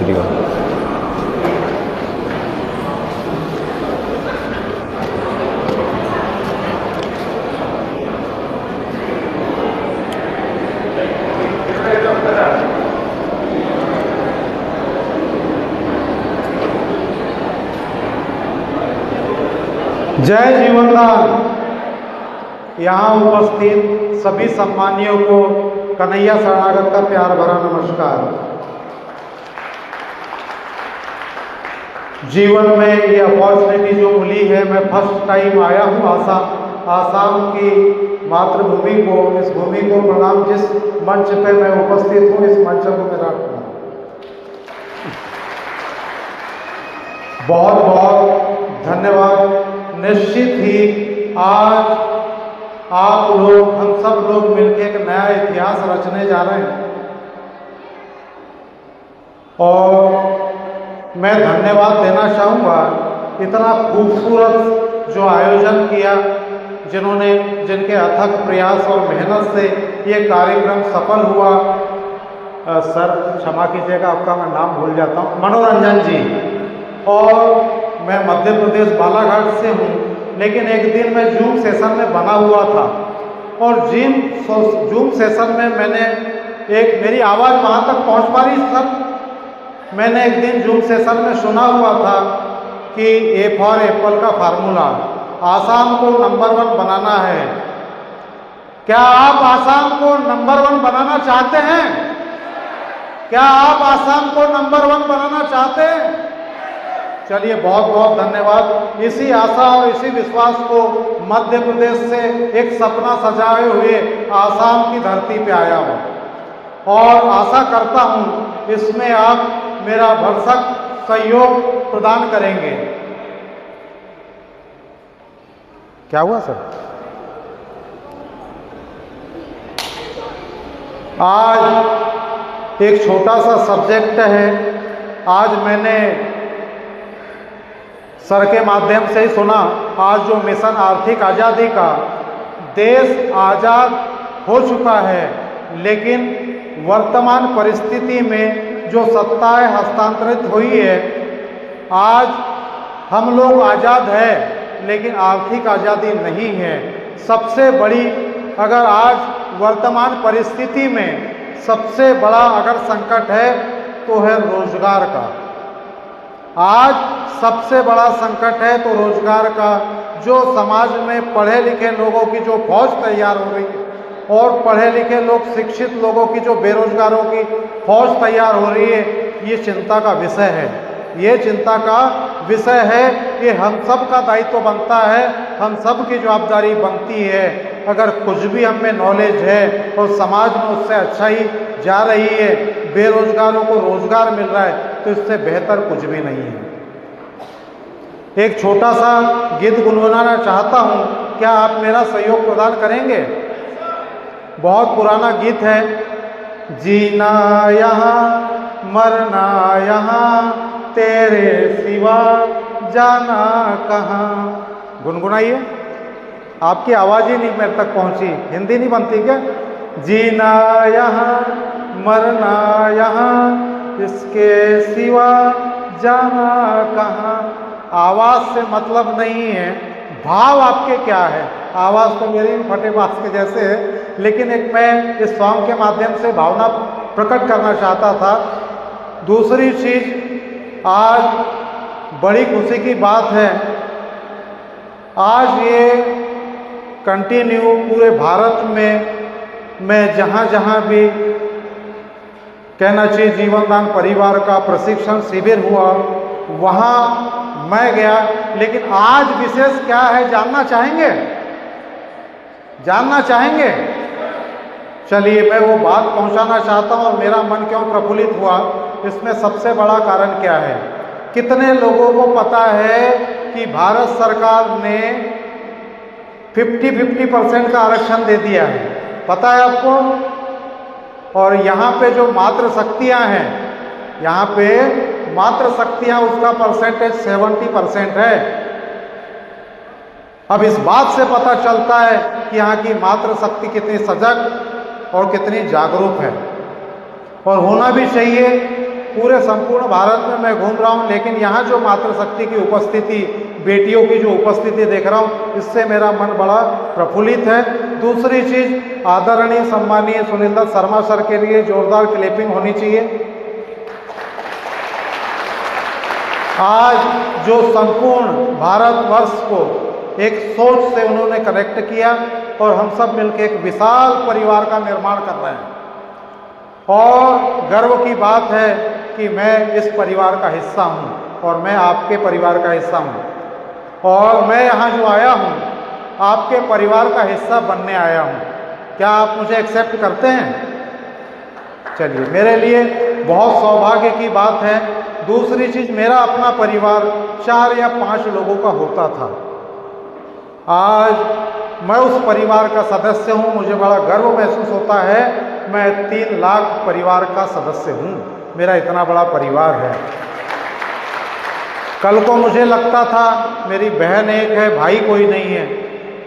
श्री अकाल। जय जीवनदान। यहाँ उपस्थित सभी सम्मानियों को कन्हैया शरणागत का प्यार भरा नमस्कार। जीवन में ये अपॉर्चुनिटी जो मिली है, मैं फर्स्ट टाइम आया हूँ आसाम की मातृभूमि को, इस भूमि को प्रणाम। जिस मंच पे मैं उपस्थित हूँ, इस मंच को मेरा बहुत बहुत धन्यवाद। निश्चित ही आज आप लोग, हम सब लोग मिलकर एक नया इतिहास रचने जा रहे हैं और मैं धन्यवाद देना चाहूँगा इतना खूबसूरत जो आयोजन किया, जिनके अथक प्रयास और मेहनत से ये कार्यक्रम सफल हुआ। सर क्षमा कीजिएगा, आपका मैं नाम भूल जाता हूँ, मनोरंजन जी। और मैं मध्य प्रदेश बालाघाट से हूँ, लेकिन एक दिन मैं जूम सेशन में बना हुआ था और जूम सेशन में मेरी आवाज़ वहाँ तक पहुँच पा रही सर। मैंने एक दिन जूम सेशन में सुना हुआ था कि ए फॉर एप्पल का फार्मूला, आसाम को नंबर 1 बनाना है। क्या आप आसाम को नंबर 1 बनाना चाहते हैं? क्या आप आसाम को नंबर 1 बनाना चाहते हैं? चलिए, बहुत बहुत धन्यवाद। इसी आशा और इसी विश्वास को मध्य प्रदेश से एक सपना सजाए हुए आसाम की धरती पे आया हूँ और आशा करता हूँ इसमें आप मेरा भरसक सहयोग प्रदान करेंगे। क्या हुआ सर? आज एक छोटा सा सब्जेक्ट है। आज मैंने सर के माध्यम से ही सुना, आज जो मिशन आर्थिक आज़ादी का, देश आज़ाद हो चुका है, लेकिन वर्तमान परिस्थिति में जो सत्ताएं हस्तांतरित हुई है, आज हम लोग आज़ाद है लेकिन आर्थिक आज़ादी नहीं है। सबसे बड़ी, अगर आज वर्तमान परिस्थिति में सबसे बड़ा अगर संकट है तो है रोजगार का। आज सबसे बड़ा संकट है तो रोजगार का। जो समाज में पढ़े लिखे लोगों की जो फौज तैयार हो रही है और पढ़े लिखे लोग, शिक्षित लोगों की जो बेरोजगारों की फौज तैयार हो रही है, ये चिंता का विषय है। ये चिंता का विषय है कि हम सब का दायित्व बनता है, हम सब की जवाबदारी बनती है। अगर कुछ भी हम में नॉलेज है और समाज में उससे अच्छा ही जा रही है, बेरोजगारों को रोजगार मिल रहा है, तो इससे बेहतर कुछ भी नहीं है। एक छोटा सा गीत गुनगुनाना चाहता हूँ, क्या आप मेरा सहयोग प्रदान करेंगे? बहुत पुराना गीत है। जीना यहाँ मरना यहाँ, तेरे सिवा जाना कहाँ। गुनगुनाइए, आपकी आवाज़ ही नहीं मेरे तक पहुँची। हिंदी नहीं बनती क्या? जीना यहाँ मरना यहाँ, इसके सिवा जाना कहाँ। आवाज़ से मतलब नहीं है, भाव आपके क्या है। आवाज़ तो मेरी फटे बास के जैसे है, लेकिन एक मैं इस सॉन्ग के माध्यम से भावना प्रकट करना चाहता था। दूसरी चीज़, आज बड़ी खुशी की बात है, आज ये कंटिन्यू पूरे भारत में मैं जहाँ जहाँ भी कहना चाहिए जीवनदान परिवार का प्रशिक्षण शिविर हुआ, वहाँ मैं गया। लेकिन आज विशेष क्या है, जानना चाहेंगे? जानना चाहेंगे? चलिए, मैं वो बात पहुंचाना चाहता हूं। और मेरा मन क्यों प्रफुल्लित हुआ, इसमें सबसे बड़ा कारण क्या है? कितने लोगों को पता है कि भारत सरकार ने 50-50% का आरक्षण दे दिया है? पता है आपको? और यहाँ पे जो मातृ शक्तियाँ हैं, यहाँ पे मातृ शक्तियाँ, उसका परसेंटेज 70% है। अब इस बात से पता चलता है कि यहाँ की मातृ शक्ति कितनी सजग और कितनी जागरूक है। और होना भी चाहिए, पूरे संपूर्ण भारत में मैं घूम रहा हूँ, लेकिन यहाँ जो मातृशक्ति की उपस्थिति, बेटियों की जो उपस्थिति देख रहा हूँ, इससे मेरा मन बड़ा प्रफुल्लित है। दूसरी चीज, आदरणीय सम्मानीय सुनील दत्त शर्मा सर के लिए जोरदार क्लैपिंग होनी चाहिए। आज जो संपूर्ण भारतवर्ष को एक सोच से उन्होंने कनेक्ट किया और हम सब मिलकर एक विशाल परिवार का निर्माण कर रहे हैं, और गर्व की बात है कि मैं इस परिवार का हिस्सा हूं और मैं आपके परिवार का हिस्सा हूं, और मैं यहाँ जो आया हूं आपके परिवार का हिस्सा बनने आया हूं। क्या आप मुझे एक्सेप्ट करते हैं? चलिए, मेरे लिए बहुत सौभाग्य की बात है। दूसरी चीज, मेरा अपना परिवार 4 या 5 लोगों का होता था, आज मैं उस परिवार का सदस्य हूं। मुझे बड़ा गर्व महसूस होता है, मैं 3 लाख परिवार का सदस्य हूं, मेरा इतना बड़ा परिवार है। कल को मुझे लगता था मेरी बहन एक है, भाई कोई नहीं है,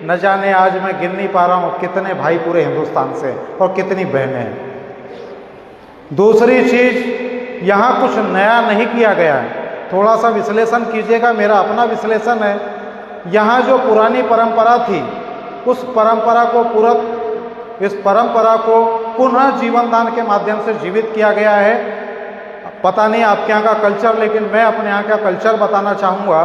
न जाने आज मैं गिन नहीं पा रहा हूं कितने भाई पूरे हिंदुस्तान से और कितनी बहनें हैं। दूसरी चीज, यहाँ कुछ नया नहीं किया गया है, थोड़ा सा विश्लेषण कीजिएगा, मेरा अपना विश्लेषण है। यहाँ जो पुरानी परंपरा थी, उस परंपरा को इस परंपरा को पुनः जीवन दान के माध्यम से जीवित किया गया है। पता नहीं आपके यहाँ का कल्चर, लेकिन मैं अपने यहाँ का कल्चर बताना चाहूँगा।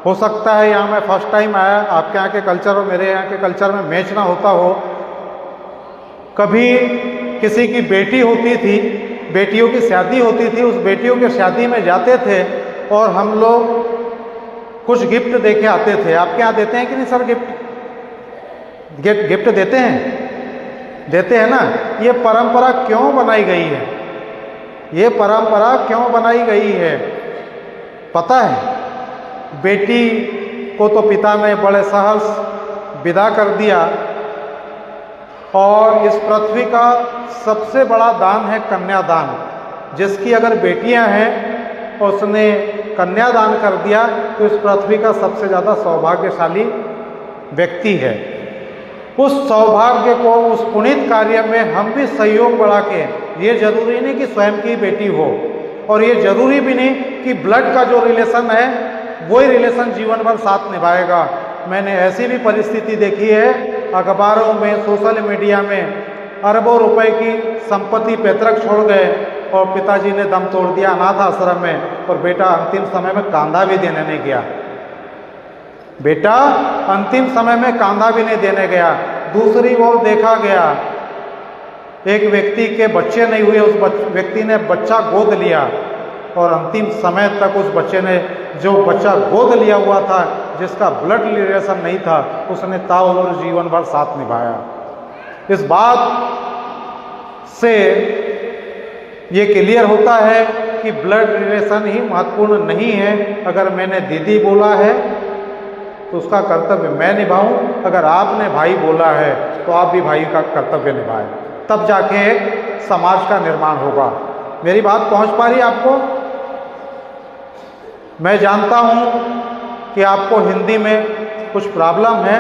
हो सकता है यहाँ मैं फर्स्ट टाइम आया, आपके यहाँ के कल्चर और मेरे यहाँ के कल्चर में मैच ना होता हो। कभी किसी की बेटी होती थी, बेटियों की शादी होती थी, उस बेटियों की शादी में जाते थे और हम लोग कुछ गिफ्ट दे के आते थे। आपके यहाँ देते हैं कि नहीं सर? गिफ्ट देते हैं? देते हैं ना। ये परंपरा क्यों बनाई गई है? ये परंपरा क्यों बनाई गई है पता है? बेटी को तो पिता ने बड़े सहर्ष विदा कर दिया, और इस पृथ्वी का सबसे बड़ा दान है कन्यादान। जिसकी अगर बेटियां हैं और उसने कन्यादान कर दिया तो इस पृथ्वी का सबसे ज़्यादा सौभाग्यशाली व्यक्ति है। उस सौभाग्य को, उस पुनीत कार्य में हम भी सहयोग बढ़ा के, ये जरूरी नहीं कि स्वयं की बेटी हो, और ये जरूरी भी नहीं कि ब्लड का जो रिलेशन है वही रिलेशन जीवन भर साथ निभाएगा। मैंने ऐसी भी परिस्थिति देखी है, अखबारों में, सोशल मीडिया में अरबों रुपए की संपत्ति पैतृक छोड़ गए और पिताजी ने दम तोड़ दिया अनाथ आश्रम में, और बेटा अंतिम समय में कांधा भी देने नहीं गया। बेटा अंतिम समय में कांधा भी नहीं देने गया। दूसरी ओर देखा गया, एक व्यक्ति के बच्चे नहीं हुए, उस व्यक्ति ने बच्चा गोद लिया, और अंतिम समय तक उस बच्चे ने, जो बच्चा गोद लिया हुआ था, जिसका ब्लड रिलेशन नहीं था, उसने ताउम्र जीवन भर साथ निभाया। इस बात से ये क्लियर होता है कि ब्लड रिलेशन ही महत्वपूर्ण नहीं है। अगर मैंने दीदी बोला है तो उसका कर्तव्य मैं निभाऊं, अगर आपने भाई बोला है तो आप भी भाई का कर्तव्य निभाएं, तब जाके एक समाज का निर्माण होगा। मेरी बात पहुंच पा रही है आपको? मैं जानता हूं कि आपको हिंदी में कुछ प्रॉब्लम है,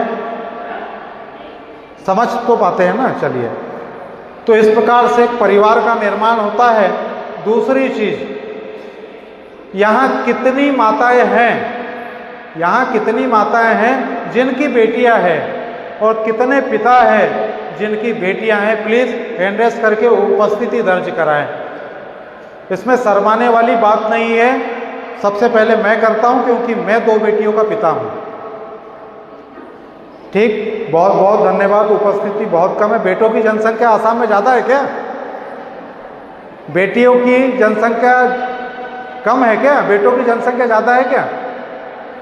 समझ तो पाते हैं ना? चलिए, तो इस प्रकार से एक परिवार का निर्माण होता है। दूसरी चीज, यहाँ कितनी माताएं हैं, यहाँ कितनी माताएं हैं जिनकी बेटियां हैं, और कितने पिता हैं जिनकी बेटियां हैं? प्लीज हैंड रेस करके उपस्थिति दर्ज कराएं। इसमें शर्माने वाली बात नहीं है। सबसे पहले मैं करता हूं, क्योंकि मैं 2 बेटियों का पिता हूं। ठीक, बहुत बहुत धन्यवाद। उपस्थिति बहुत कम है। बेटों की जनसंख्या आसाम में ज़्यादा है क्या? बेटियों की जनसंख्या कम है क्या? बेटों की जनसंख्या ज़्यादा है क्या?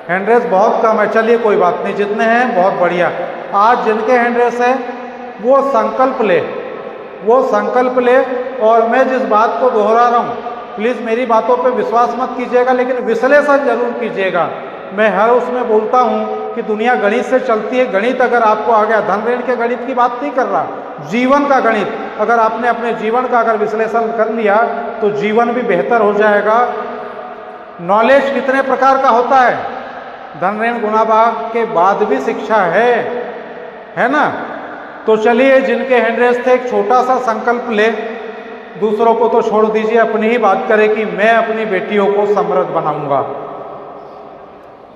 हैंडरेस बहुत कम है। चलिए कोई बात नहीं, जितने हैं बहुत बढ़िया। आज जिनके हैंडरेस है वो संकल्प ले, वो संकल्प ले। और मैं जिस बात को दोहरा रहा हूँ, प्लीज़ मेरी बातों पे विश्वास मत कीजिएगा, लेकिन विश्लेषण जरूर कीजिएगा। मैं हर उसमें बोलता हूँ कि दुनिया गणित से चलती है। गणित अगर आपको आ गया, धन ऋण के गणित की बात नहीं कर रहा, जीवन का गणित, अगर आपने अपने जीवन का अगर विश्लेषण कर लिया तो जीवन भी बेहतर हो जाएगा। नॉलेज कितने प्रकार का होता है? धन ऋण गुणा भाग के बाद भी शिक्षा है ना? तो चलिए, जिनके हैंडरेस थे, एक छोटा सा संकल्प ले दूसरों को तो छोड़ दीजिए, अपनी ही बात करें कि मैं अपनी बेटियों को समृद्ध बनाऊंगा।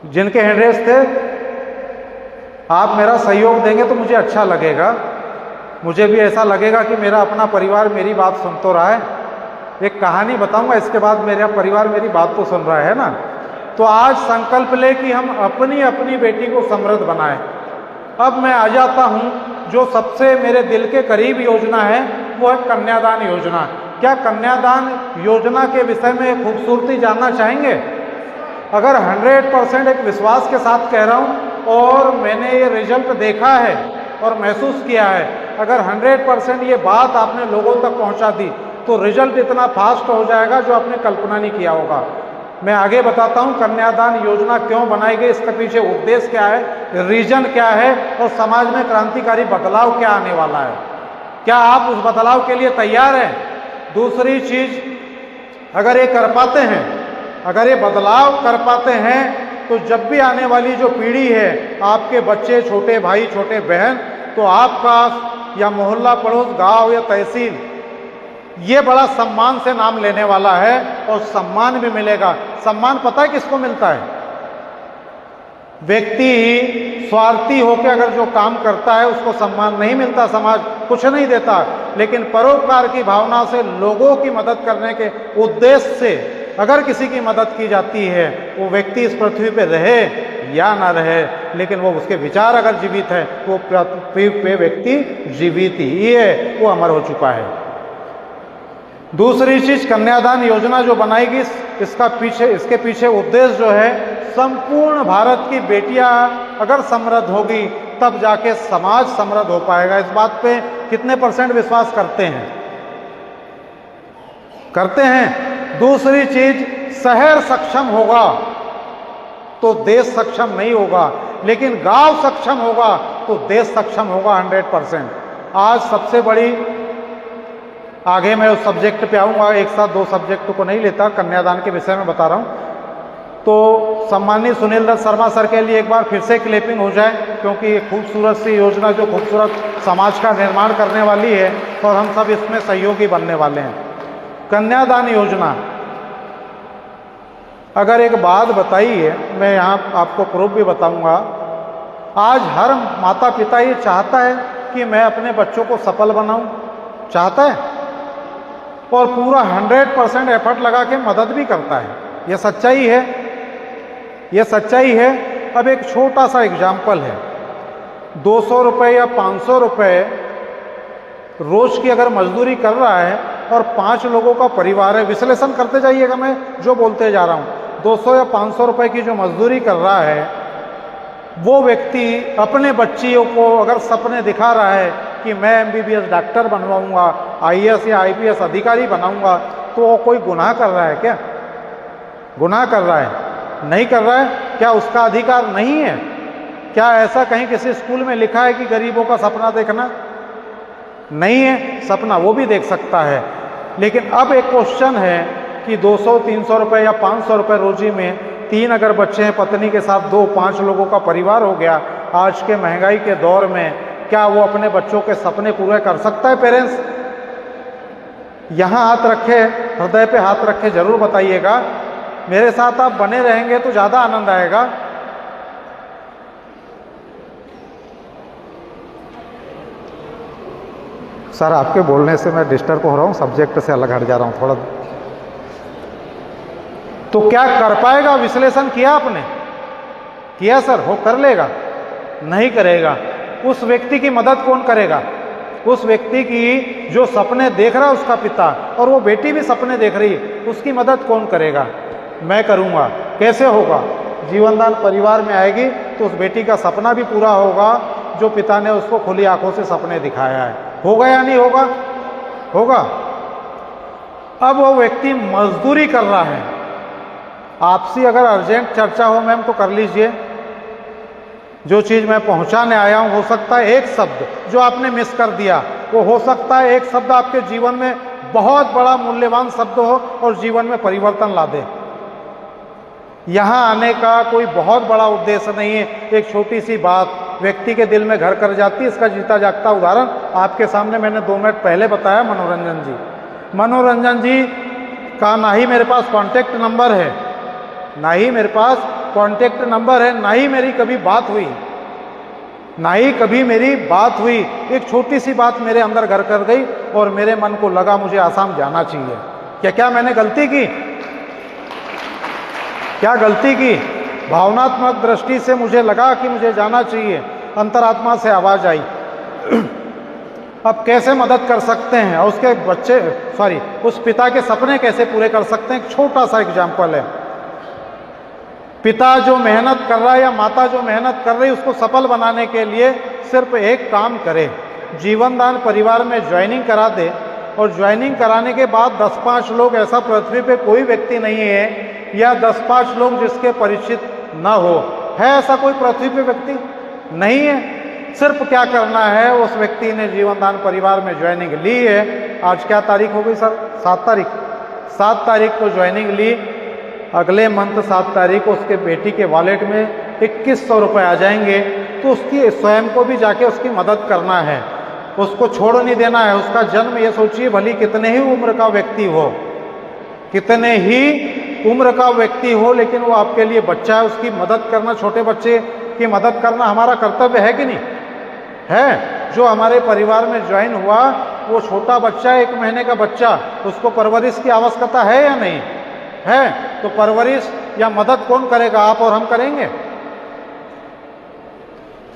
जिनके हैंड थे, आप मेरा सहयोग देंगे तो मुझे अच्छा लगेगा, मुझे भी ऐसा लगेगा कि मेरा अपना परिवार मेरी बात सुन तो रहा है। एक कहानी बताऊंगा, इसके बाद मेरा परिवार मेरी बात तो सुन रहा है ना। तो आज संकल्प ले कि हम अपनी अपनी बेटी को समृद्ध बनाएं। अब मैं आ जाता हूं, जो सबसे मेरे दिल के करीब योजना है वो है कन्यादान योजना। क्या कन्यादान योजना के विषय में खूबसूरती जानना चाहेंगे? अगर 100% एक विश्वास के साथ कह रहा हूं और मैंने ये रिजल्ट देखा है और महसूस किया है, अगर 100% ये बात आपने लोगों तक पहुंचा दी तो रिजल्ट इतना फास्ट हो जाएगा जो आपने कल्पना नहीं किया होगा। मैं आगे बताता हूं कन्यादान योजना क्यों बनाई गई, इसके पीछे उद्देश्य क्या है, रीजन क्या है और समाज में क्रांतिकारी बदलाव क्या आने वाला है। क्या आप उस बदलाव के लिए तैयार हैं? दूसरी चीज, अगर ये कर पाते हैं, अगर ये बदलाव कर पाते हैं तो जब भी आने वाली जो पीढ़ी है, आपके बच्चे, छोटे भाई, छोटे बहन, तो आपका या मोहल्ला, पड़ोस, गांव या तहसील ये बड़ा सम्मान से नाम लेने वाला है और सम्मान भी मिलेगा। सम्मान पता है किसको मिलता है? व्यक्ति स्वार्थी होकर अगर जो काम करता है उसको सम्मान नहीं मिलता, समाज कुछ नहीं देता। लेकिन परोपकार की भावना से, लोगों की मदद करने के उद्देश्य से अगर किसी की मदद की जाती है, वो व्यक्ति इस पृथ्वी पे रहे या ना रहे, लेकिन वो उसके विचार अगर जीवित है, वो पृथ्वी पे व्यक्ति जीवित ही है, वो अमर हो चुका है। दूसरी चीज, कन्यादान योजना जो बनाएगी, इसके पीछे उद्देश्य जो है, संपूर्ण भारत की बेटियां अगर समृद्ध होगी तब जाके समाज समृद्ध हो पाएगा। इस बात पे कितने % विश्वास करते हैं? करते हैं। दूसरी चीज, शहर सक्षम होगा तो देश सक्षम नहीं होगा, लेकिन गांव सक्षम होगा तो देश सक्षम होगा 100%। आज सबसे बड़ी, आगे मैं उस सब्जेक्ट पे आऊँगा, एक साथ 2 सब्जेक्ट को नहीं लेता, कन्यादान के विषय में बता रहा हूँ। तो सम्मानित सुनील दत्त शर्मा सर के लिए एक बार फिर से क्लैपिंग हो जाए, क्योंकि ये खूबसूरत सी योजना जो खूबसूरत समाज का निर्माण करने वाली है और हम सब इसमें सहयोगी बनने वाले हैं। कन्यादान योजना, अगर एक बात बताई है, मैं यहाँ आपको प्रूफ भी बताऊँगा। आज हर माता पिता ये चाहता है कि मैं अपने बच्चों को सफल बनाऊँ, चाहता है और पूरा 100% एफर्ट लगा के मदद भी करता है। यह सच्चाई है, यह सच्चाई है। अब एक छोटा सा एग्जाम्पल है, 200 रुपये या 500 रुपये रोज की अगर मजदूरी कर रहा है और 5 लोगों का परिवार है, विश्लेषण करते जाइएगा, मैं जो बोलते जा रहा हूँ, 200 या 500 रुपये की जो मजदूरी कर रहा है, वो व्यक्ति अपने बच्चियों को अगर सपने दिखा रहा है कि मैं MBBS डॉक्टर बनवाऊंगा, IAS या IPS अधिकारी बनाऊंगा, तो वो कोई गुनाह कर रहा है क्या? गुनाह कर रहा है? नहीं कर रहा है। क्या उसका अधिकार नहीं है? क्या ऐसा कहीं किसी स्कूल में लिखा है कि गरीबों का सपना देखना? नहीं है, सपना वो भी देख सकता है। लेकिन अब एक क्वेश्चन है कि 200-300 रुपये या 500 रुपये रोजी में 3 अगर बच्चे हैं, पत्नी के साथ 2-5 लोगों का परिवार हो गया, आज के महंगाई के दौर में क्या वो अपने बच्चों के सपने पूरे कर सकता है? पेरेंट्स यहाँ हाथ रखे, हृदय पे हाथ रखे, जरूर बताइएगा। मेरे साथ आप बने रहेंगे तो ज़्यादा आनंद आएगा। सर, आपके बोलने से मैं डिस्टर्ब हो रहा हूँ, सब्जेक्ट से अलग हट जा रहा हूँ थोड़ा। तो क्या कर पाएगा? विश्लेषण किया आपने? किया सर? हो कर लेगा? नहीं करेगा। उस व्यक्ति की मदद कौन करेगा? उस व्यक्ति की जो सपने देख रहा है उसका पिता, और वो बेटी भी सपने देख रही है, उसकी मदद कौन करेगा? मैं करूँगा। कैसे होगा? जीवनदान परिवार में आएगी तो उस बेटी का सपना भी पूरा होगा जो पिता ने उसको खुली आंखों से सपने दिखाया है। होगा या नहीं होगा? होगा। अब वो व्यक्ति मजदूरी कर रहा है, आपसी अगर अर्जेंट चर्चा हो मैम तो कर लीजिए। जो चीज़ मैं पहुंचाने आया हूं, हो सकता है एक शब्द जो आपने मिस कर दिया, वो हो सकता है एक शब्द आपके जीवन में बहुत बड़ा मूल्यवान शब्द हो और जीवन में परिवर्तन ला दे। यहाँ आने का कोई बहुत बड़ा उद्देश्य नहीं है, एक छोटी सी बात व्यक्ति के दिल में घर कर जाती है। इसका जीता जागता उदाहरण आपके सामने मैंने 2 मिनट पहले बताया, मनोरंजन जी। मनोरंजन जी का ना ही मेरे पास कांटेक्ट नंबर है, ना ही मेरे पास कांटेक्ट नंबर है, ना ही मेरी कभी बात हुई, ना ही कभी मेरी बात हुई। एक छोटी सी बात मेरे अंदर घर कर गई और मेरे मन को लगा मुझे आसाम जाना चाहिए। क्या मैंने गलती की? क्या गलती की? भावनात्मक दृष्टि से मुझे लगा कि मुझे जाना चाहिए, अंतरात्मा से आवाज आई। अब कैसे मदद कर सकते हैं और उसके बच्चे उस पिता के सपने कैसे पूरे कर सकते हैं? एक छोटा सा एग्जाम्पल है। पिता जो मेहनत कर रहा है या माता जो मेहनत कर रही है, उसको सफल बनाने के लिए सिर्फ एक काम करे, जीवन दान परिवार में ज्वाइनिंग करा दे। और ज्वाइनिंग कराने के बाद 10-5 लोग, ऐसा पृथ्वी पे कोई व्यक्ति नहीं है या 10-5 लोग जिसके परिचित ना हो, है ऐसा कोई पृथ्वी पे व्यक्ति? नहीं है। सिर्फ क्या करना है, उस व्यक्ति ने जीवन दान परिवार में ज्वाइनिंग ली है। आज क्या तारीख हो गई सर? 7 तारीख। 7 तारीख को ज्वाइनिंग ली, अगले मंथ 7 तारीख को उसके बेटी के वॉलेट में 2100 रुपये आ जाएंगे। तो उसकी स्वयं को भी जाके उसकी मदद करना है, उसको छोड़ नहीं देना है। उसका जन्म, ये सोचिए, भली कितने ही उम्र का व्यक्ति हो, कितने ही उम्र का व्यक्ति हो, लेकिन वो आपके लिए बच्चा है। उसकी मदद करना, छोटे बच्चे की मदद करना हमारा कर्तव्य है कि नहीं है? जो हमारे परिवार में ज्वाइन हुआ, वो छोटा बच्चा, 1 महीने का बच्चा, उसको परवरिश की आवश्यकता है या नहीं है? तो परवरिश या मदद कौन करेगा? आप और हम करेंगे।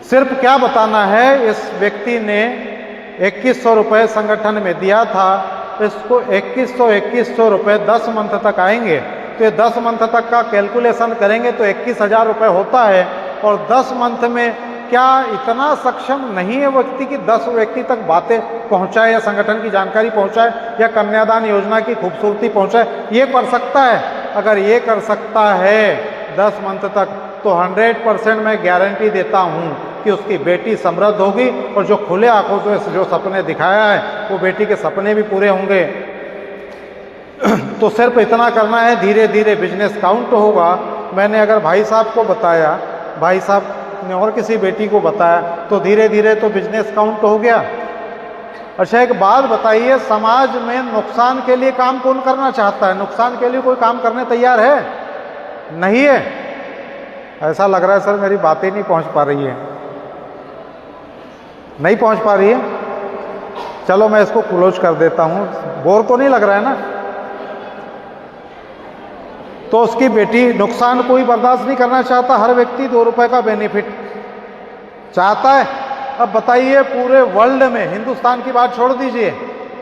सिर्फ क्या बताना है, इस व्यक्ति ने 2100 रुपये संगठन में दिया था, इसको 2100 रुपये 10 मंथ तक आएंगे। तो ये 10 मंथ तक का कैलकुलेशन करेंगे तो 21,000 रुपये होता है। और 10 मंथ में क्या इतना सक्षम नहीं है व्यक्ति कि 10 व्यक्ति तक बातें पहुंचाए या संगठन की जानकारी पहुंचाए या कन्यादान योजना की खूबसूरती पहुंचाए? ये कर सकता है। अगर ये कर सकता है 10 मंथ तक, तो 100% मैं गारंटी देता हूं कि उसकी बेटी समृद्ध होगी। और जो खुले आंखों से जो सपने दिखाया है, वो बेटी के सपने भी पूरे होंगे। तो सिर्फ इतना करना है, धीरे धीरे बिजनेस काउंट होगा। मैंने अगर भाई साहब को बताया, भाई साहब ने और किसी बेटी को बताया, तो धीरे धीरे तो बिजनेस काउंट हो गया। अच्छा, एक बात बताइए, समाज में नुकसान के लिए काम कौन करना चाहता है? नुकसान के लिए कोई काम करने तैयार है? नहीं है। ऐसा लग रहा है सर मेरी बातें नहीं पहुंच पा रही है, नहीं पहुंच पा रही है। चलो मैं इसको क्लोज कर देता हूं, बोर तो नहीं लग रहा है ना? तो उसकी बेटी, नुकसान कोई बर्दाश्त नहीं करना चाहता। हर व्यक्ति 2 रुपए का बेनिफिट चाहता है। अब बताइए, पूरे वर्ल्ड में, हिंदुस्तान की बात छोड़ दीजिए,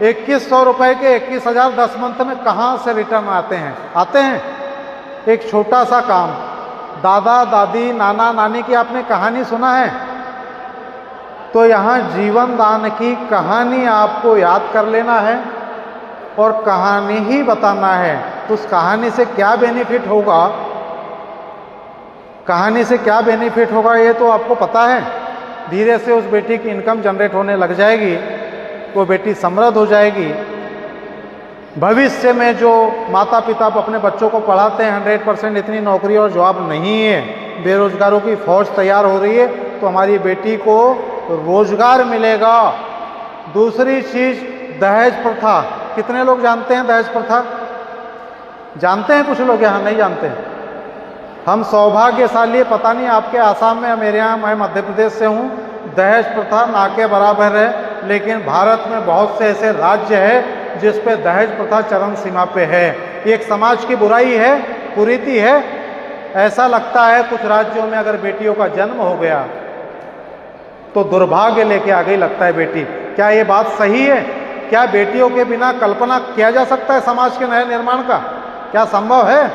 2100 रुपए के 21,000 10 मंथ में कहाँ से रिटर्न आते हैं? आते हैं। एक छोटा सा काम, दादा दादी नाना नानी की आपने कहानी सुना है? तो यहाँ जीवन दान की कहानी आपको याद कर लेना है और कहानी ही बताना है। उस कहानी से क्या बेनिफिट होगा, कहानी से क्या बेनिफिट होगा ये तो आपको पता है। धीरे से उस बेटी की इनकम जनरेट होने लग जाएगी, वो बेटी समृद्ध हो जाएगी। भविष्य में जो माता पिता अपने बच्चों को पढ़ाते हैं, 100% इतनी नौकरी और जॉब नहीं है, बेरोजगारों की फौज तैयार हो रही है, तो हमारी बेटी को रोजगार मिलेगा। दूसरी चीज, दहेज प्रथा। कितने लोग जानते हैं दहेज प्रथा? जानते हैं कुछ लोग, यहाँ नहीं जानते हैं। हम सौभाग्यशाली, पता नहीं आपके आसाम में या मेरे यहाँ, मैं मध्य प्रदेश से हूँ, दहेज प्रथा ना के बराबर है। लेकिन भारत में बहुत से ऐसे राज्य है जिस पे दहेज प्रथा चरम सीमा पे है। ये एक समाज की बुराई है, कुरीति है। ऐसा लगता है कुछ राज्यों में अगर बेटियों का जन्म हो गया तो दुर्भाग्य लेके आ गई लगता है बेटी। क्या ये बात सही है? क्या बेटियों के बिना कल्पना किया जा सकता है समाज के नए निर्माण का? क्या संभव है?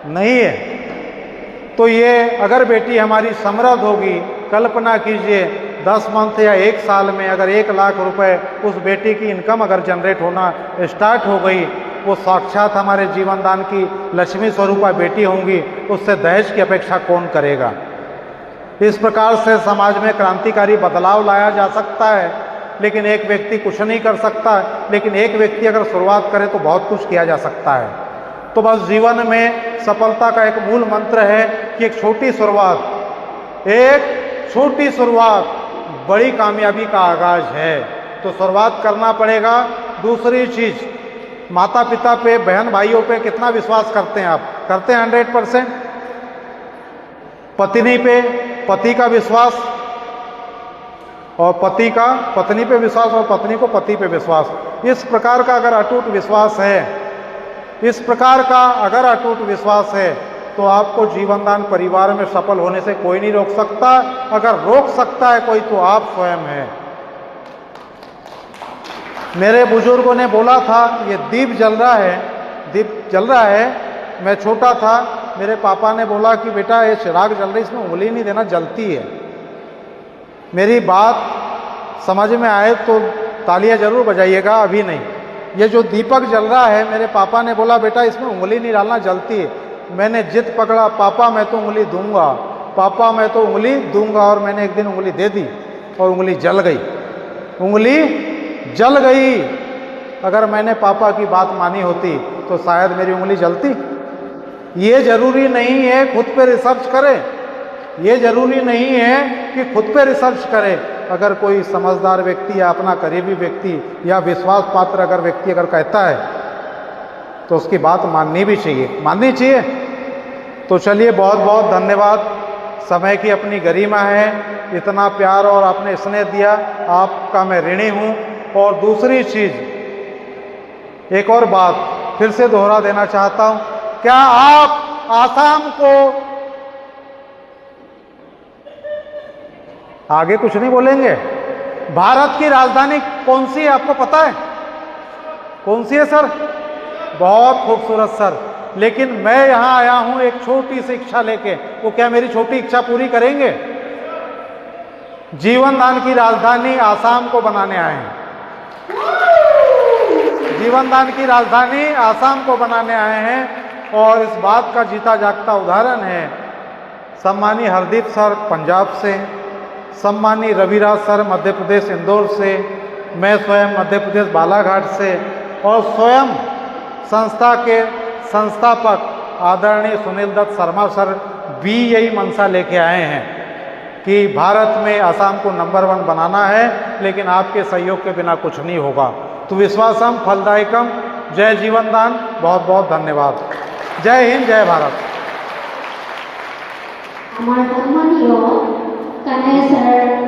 नहीं है। तो ये अगर बेटी हमारी समृद्ध होगी, कल्पना कीजिए 10 मंथ या 1 साल में अगर 1 लाख रुपए उस बेटी की इनकम अगर जनरेट होना स्टार्ट हो गई, वो साक्षात हमारे जीवन दान की लक्ष्मी स्वरूपा बेटी होंगी। उससे दहेज की अपेक्षा कौन करेगा? इस प्रकार से समाज में क्रांतिकारी बदलाव लाया जा सकता है। लेकिन एक व्यक्ति कुछ नहीं कर सकता, लेकिन एक व्यक्ति अगर शुरुआत करे तो बहुत कुछ किया जा सकता है। तो बस जीवन में सफलता का एक मूल मंत्र है कि एक छोटी शुरुआत बड़ी कामयाबी का आगाज है। तो शुरुआत करना पड़ेगा। दूसरी चीज, माता पिता पे, बहन भाइयों पे कितना विश्वास करते हैं आप? करते हैं 100%। पत्नी पे पति का विश्वास, और पति का पत्नी पे विश्वास, और पत्नी को पति पे विश्वास। इस प्रकार का अगर अटूट विश्वास है, इस प्रकार का अगर अटूट विश्वास है, तो आपको जीवनदान परिवार में सफल होने से कोई नहीं रोक सकता। अगर रोक सकता है कोई तो आप स्वयं हैं। मेरे बुजुर्गों ने बोला था, ये दीप जल रहा है, दीप जल रहा है। मैं छोटा था, मेरे पापा ने बोला कि बेटा ये चिराग जल रही, इसमें उंगली नहीं देना, जलती है। मेरी बात समझ में आए तो तालियां जरूर बजाइएगा, अभी नहीं। ये जो दीपक जल रहा है, मेरे पापा ने बोला बेटा इसमें उंगली नहीं डालना, जलती है। मैंने जिद पकड़ा, पापा मैं तो उंगली दूंगा, पापा मैं तो उंगली दूंगा। और मैंने एक दिन उंगली दे दी और उंगली जल गई, उंगली जल गई। अगर मैंने पापा की बात मानी होती तो शायद मेरी उंगली जलती। ये जरूरी नहीं है खुद पे रिसर्च करें, ये जरूरी नहीं है कि खुद पे रिसर्च करें। अगर कोई समझदार व्यक्ति या अपना करीबी व्यक्ति या विश्वास पात्र अगर व्यक्ति अगर कहता है तो उसकी बात माननी भी चाहिए, माननी चाहिए। तो चलिए, बहुत बहुत धन्यवाद। समय की अपनी गरिमा है, इतना प्यार और आपने स्नेह दिया, आपका मैं ऋणी हूँ। और दूसरी चीज, एक और बात फिर से दोहरा देना चाहता हूं, क्या आप आसाम को, आगे कुछ नहीं बोलेंगे, भारत की राजधानी कौन सी है आपको पता है? कौन सी है सर? बहुत खूबसूरत सर। लेकिन मैं यहां आया हूं एक छोटी सी इच्छा लेके, वो क्या मेरी छोटी इच्छा पूरी करेंगे? जीवनदान की राजधानी आसाम को बनाने आए हैं, जीवनदान की राजधानी आसाम को बनाने आए हैं। और इस बात का जीता जागता उदाहरण है सम्मानीय हरदीप सर पंजाब से, सम्मानीय रविराज सर मध्य प्रदेश इंदौर से, मैं स्वयं मध्य प्रदेश बालाघाट से, और स्वयं संस्था के संस्थापक आदरणीय सुनील दत्त शर्मा सर भी यही मंशा लेके आए हैं कि भारत में आसाम को नंबर 1 बनाना है, लेकिन आपके सहयोग के बिना कुछ नहीं होगा। तो विश्वासम फलदायकम। जय जीवनदान, बहुत बहुत धन्यवाद। जय हिंद, जय भारत। আমার সম্মানীয় কানাই স্যার